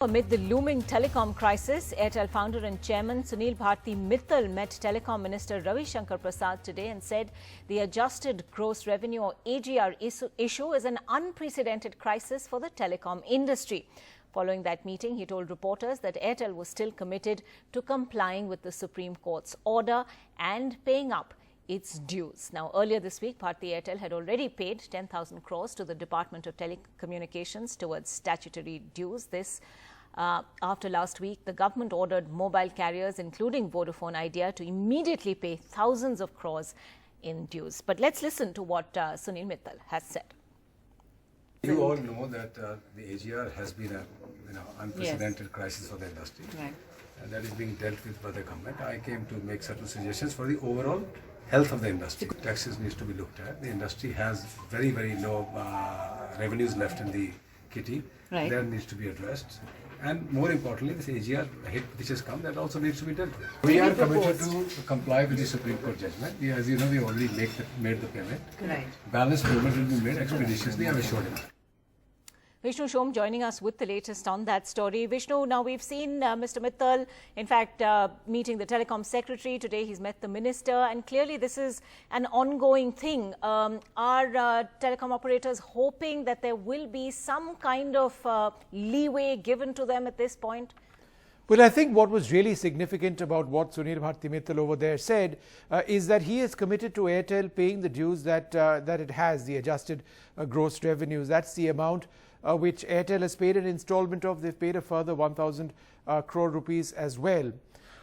Amid the looming telecom crisis, Airtel founder and chairman Sunil Bharti Mittal met Telecom Minister Ravi Shankar Prasad today and said the adjusted gross revenue or AGR issue is an unprecedented crisis for the telecom industry. Following that meeting, he told reporters that Airtel was still committed to complying with the Supreme Court's order and paying up its dues. Now, earlier this week, Bharti Airtel had already paid 10,000 crores to the Department of Telecommunications towards statutory dues. This after last week, the government ordered mobile carriers, including Vodafone Idea, to immediately pay thousands of crores in dues. But let's listen to what Sunil Mittal has said. You all know that the AGR has been an unprecedented crisis for the industry. Right. And that is being dealt with by the government. I came to make certain suggestions for the overall health of the industry. Taxes needs to be looked at. The industry has very, very low revenues left in the kitty. Right. That needs to be addressed. And more importantly, this AGR hit which has come, that also needs to be dealt with. We are committed to comply with the Supreme Court judgment. As you know, we already made the payment. Right. Balance payment will be made expeditiously, I'm assured enough. Vishnu Shom joining us with the latest on that story. Vishnu, now we've seen Mr. Mittal, in fact, meeting the Telecom Secretary. Today he's met the Minister, and clearly this is an ongoing thing. Are telecom operators hoping that there will be some kind of leeway given to them at this point? Well, I think what was really significant about what Sunil Bharti Mittal over there said is that he is committed to Airtel paying the dues that it has, the adjusted gross revenues. That's the amount which Airtel has paid an installment of. They've paid a further 1,000 crore rupees as well.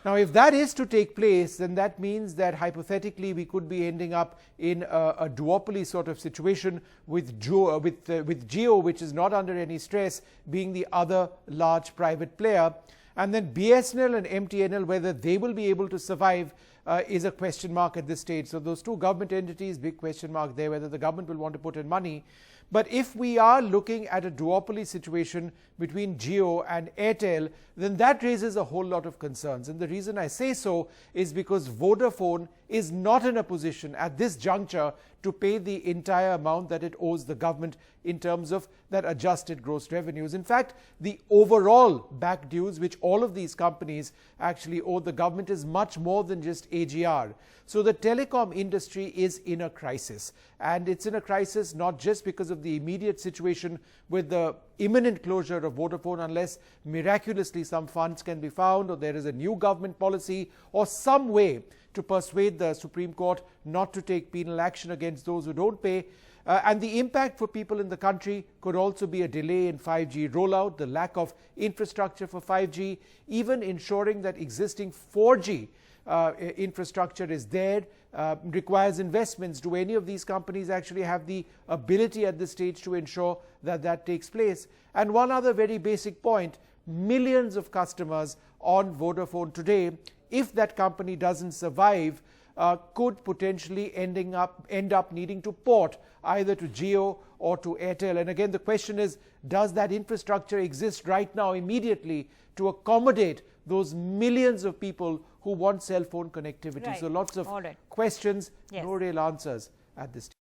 Now, if that is to take place, then that means that hypothetically we could be ending up in a duopoly sort of situation with Jio, which is not under any stress, being the other large private player. And then BSNL and MTNL, whether they will be able to survive is a question mark at this stage. So those two government entities, big question mark there, whether the government will want to put in money. But if we are looking at a duopoly situation between Jio and Airtel, then that raises a whole lot of concerns. And the reason I say so is because Vodafone is not in a position at this juncture to pay the entire amount that it owes the government in terms of that adjusted gross revenues. In fact, the overall back dues which all of these companies actually owe the government is much more than just AGR. So the telecom industry is in a crisis, and it's in a crisis not just because of the immediate situation with the imminent closure of Vodafone, unless miraculously some funds can be found or there is a new government policy or some way to persuade the Supreme Court not to take penal action against those who don't pay. And the impact for people in the country could also be a delay in 5G rollout, the lack of infrastructure for 5G, even ensuring that existing 4G infrastructure is there, requires investments. Do any of these companies actually have the ability at this stage to ensure that that takes place? And one other very basic point, millions of customers on Vodafone today, if that company doesn't survive, could potentially end up needing to port either to Jio or to Airtel. And again, the question is, does that infrastructure exist right now immediately to accommodate those millions of people who want cell phone connectivity? Right. So lots of questions, no real answers at this stage.